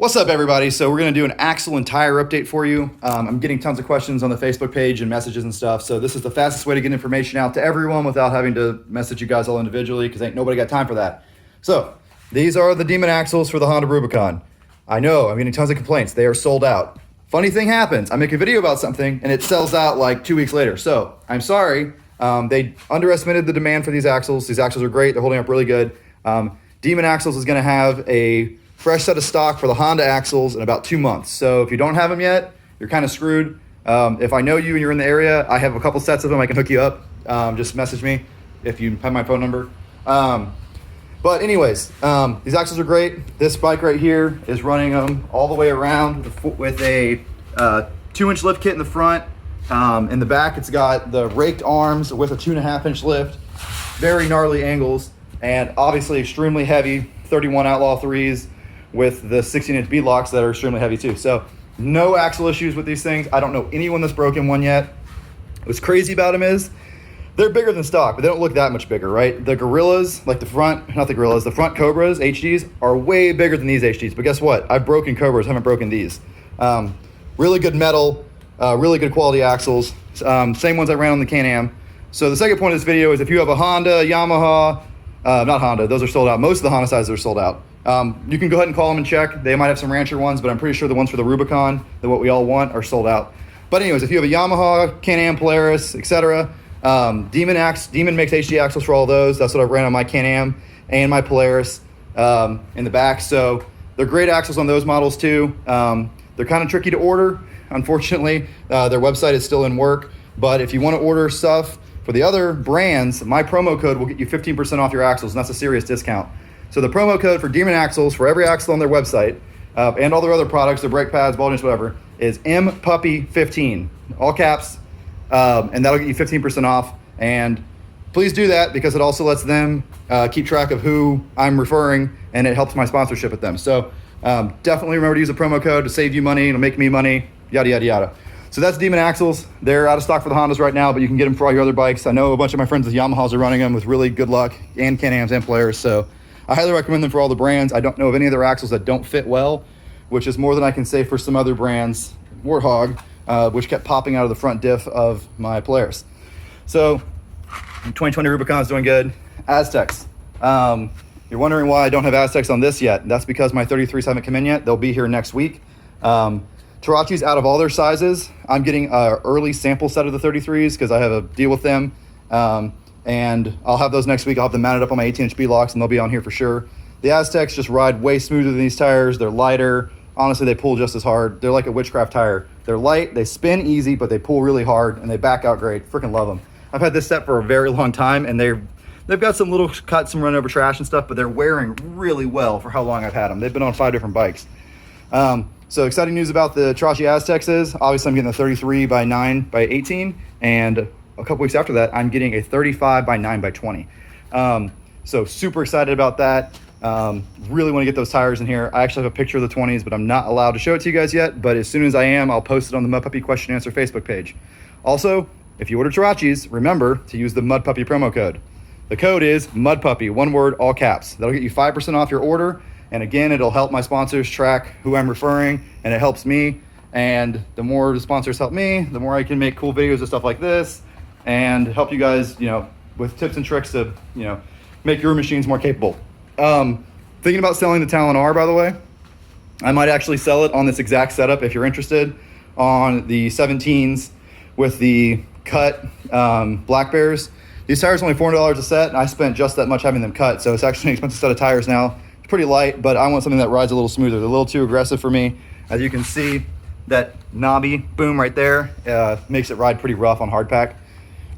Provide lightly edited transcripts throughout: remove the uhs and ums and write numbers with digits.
What's up, everybody? So we're going to do an axle and tire update for you. I'm getting tons of questions on the Facebook page and messages and stuff. So this is the fastest way to get information out to everyone without having to message you guys all individually, because ain't nobody got time for that. So these are the Demon axles for the Honda Rubicon. I know I'm getting tons of complaints. They are sold out. Funny thing happens. I make a video about something and it sells out like 2 weeks later. So I'm sorry. They underestimated the demand for these axles. These axles are great. They're holding up really good. Demon Axles is going to have a fresh set of stock for the Honda axles in about 2 months. So if you don't have them yet, you're kind of screwed. If I know you and you're in the area, I have a couple sets of them. I can hook you up. Just message me if you have my phone number. But anyways, these axles are great. This bike right here is running them all the way around with a 2-inch lift kit in the front. In the back, it's got the raked arms with a 2.5-inch lift. Very gnarly angles, and obviously extremely heavy 31 Outlaw 3s with the 16-inch beadlocks that are extremely heavy too. So no axle issues with these things. I don't know anyone that's broken one yet. What's crazy about them is they're bigger than stock, but they don't look that much bigger, right? The Gorillas, like the front Cobras, HDs, are way bigger than these HDs. But guess what? I've broken Cobras, haven't broken these. Really good metal, really good quality axles. Same ones I ran on the Can-Am. So the second point of this video is if you have a Honda, Yamaha, not Honda, those are sold out. Most of the Honda sizes are sold out. You can go ahead and call them and check. They might have some Rancher ones, but I'm pretty sure the ones for the Rubicon, what we all want, are sold out. But anyways, if you have a Yamaha, Can-Am, Polaris, etc., Demon makes HD axles for all those. That's what I ran on my Can-Am and my Polaris in the back. So they're great axles on those models too. They're kind of tricky to order. Unfortunately, their website is still in work. But if you want to order stuff for the other brands, my promo code will get you 15% off your axles, and that's a serious discount. So the promo code for Demon Axles for every axle on their website and all their other products, their brake pads, ball joints, whatever, is MPuppy15, all caps, and that'll get you 15% off. And please do that because it also lets them keep track of who I'm referring, and it helps my sponsorship with them. So definitely remember to use the promo code to save you money, it'll make me money, yada, yada, yada. So that's Demon Axles. They're out of stock for the Hondas right now, but you can get them for all your other bikes. I know a bunch of my friends with Yamahas are running them with really good luck, and Can-Ams and Polaris. So I highly recommend them for all the brands. I don't know of any other axles that don't fit well, which is more than I can say for some other brands. Warthog, which kept popping out of the front diff of my Polaris. So 2020 Rubicon's doing good. Aztecs. You're wondering why I don't have Aztecs on this yet. That's because my 33s haven't come in yet. They'll be here next week. Terache's out of all their sizes. I'm getting an early sample set of the 33s because I have a deal with them. And I'll have those next week. I'll have them mounted up on my 18-inch beadlocks, and they'll be on here for sure. The Aztecs just ride way smoother than these tires. They're lighter. Honestly, they pull just as hard. They're like a witchcraft tire. They're light, they spin easy, but they pull really hard, and they back out great. Freaking love them. I've had this set for a very long time, and they've got some little cuts, some run over trash and stuff, but they're wearing really well for how long I've had them. They've been on 5 different bikes. So exciting news about the Terache Aztecs is, obviously I'm getting a 33 by 9 by 18, and a couple weeks after that, I'm getting a 35 by 9 by 20. So super excited about that. Really want to get those tires in here. I actually have a picture of the 20s, but I'm not allowed to show it to you guys yet. But as soon as I am, I'll post it on the Mud Puppy Question Answer Facebook page. Also, if you order Terache's, remember to use the Mud Puppy promo code. The code is Mud Puppy, one word, all caps. That'll get you 5% off your order. And again, it'll help my sponsors track who I'm referring, and it helps me. And the more the sponsors help me, the more I can make cool videos and stuff like this and help you guys, with tips and tricks to, make your machines more capable. Thinking about selling the Talon R, by the way. I might actually sell it on this exact setup if you're interested, on the 17s with the cut Black Bears. These tires are only $400 a set, and I spent just that much having them cut, so it's actually an expensive set of tires now. It's pretty light, but I want something that rides a little smoother. They're a little too aggressive for me. As you can see, that knobby boom right there makes it ride pretty rough on hardpack.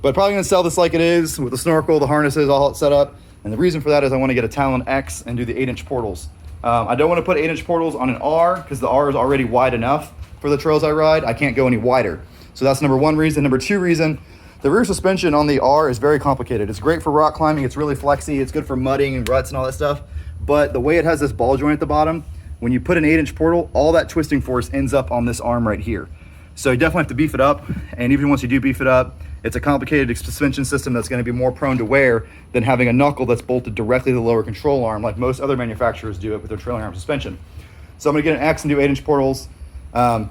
But probably gonna sell this like it is, with the snorkel, the harnesses, all set up. And the reason for that is I want to get a Talon X and do the 8-inch portals. I don't want to put 8-inch portals on an R because the R is already wide enough for the trails I ride. I can't go any wider. So that's number one reason. Number two reason, the rear suspension on the R is very complicated. It's great for rock climbing. It's really flexy. It's good for mudding and ruts and all that stuff. But the way it has this ball joint at the bottom, when you put an 8-inch portal, all that twisting force ends up on this arm right here. So you definitely have to beef it up. And even once you do beef it up, it's a complicated suspension system that's going to be more prone to wear than having a knuckle that's bolted directly to the lower control arm like most other manufacturers do it with their trailing arm suspension. So I'm gonna get an X and do 8-inch portals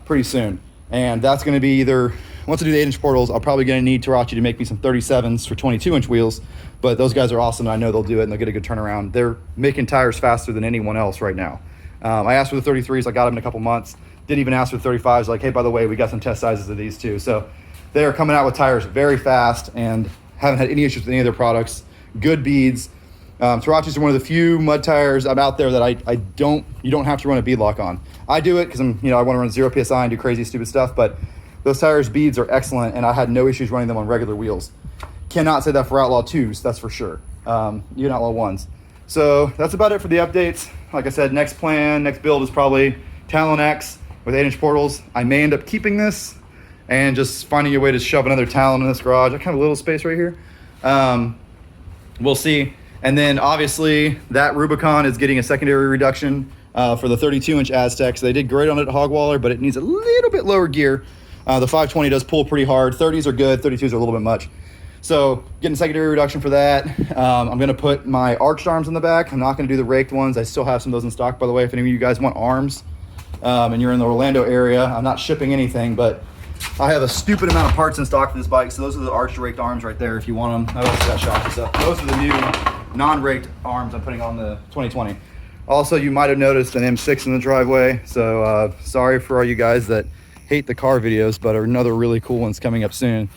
pretty soon. And that's gonna be either, once I do the 8-inch portals, I'll probably gonna need Terache to make me some 37s for 22-inch wheels, but those guys are awesome. I know they'll do it and they'll get a good turnaround. They're making tires faster than anyone else right now. I asked for the 33s, I got them in a couple months. Didn't even ask for the 35s, like, hey, by the way, we got some test sizes of these too. So they are coming out with tires very fast and haven't had any issues with any of their products. Good beads. Teraches are one of the few mud tires out there that you don't have to run a bead lock on. I do it because I want to run 0 PSI and do crazy stupid stuff, but those tires beads are excellent and I had no issues running them on regular wheels. Cannot say that for Outlaw 2s, that's for sure. Even Outlaw 1s. So that's about it for the updates. Like I said, next build is probably Talon X with 8-inch portals. I may end up keeping this and just finding a way to shove another Talon in this garage. I kind of a little space right here. We'll see. And then obviously that Rubicon is getting a secondary reduction for the 32-inch Aztex. They did great on it at Hogwaller, but it needs a little bit lower gear. The 520 does pull pretty hard. 30s are good, 32s are a little bit much. So getting a secondary reduction for that. I'm gonna put my arched arms in the back. I'm not gonna do the raked ones. I still have some of those in stock, by the way, if any of you guys want arms and you're in the Orlando area. I'm not shipping anything, but I have a stupid amount of parts in stock for this bike. So those are the arched raked arms right there if you want them. I also got shocks and stuff. Those are the new non-raked arms I'm putting on the 2020. Also, you might have noticed an M6 in the driveway. So sorry for all you guys that hate the car videos, but another really cool one's coming up soon.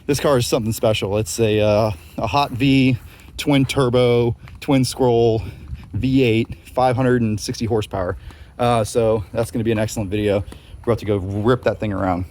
This car is something special. It's a Hot V, twin turbo, twin scroll, V8, 560 horsepower. So that's gonna be an excellent video. We're about to go rip that thing around.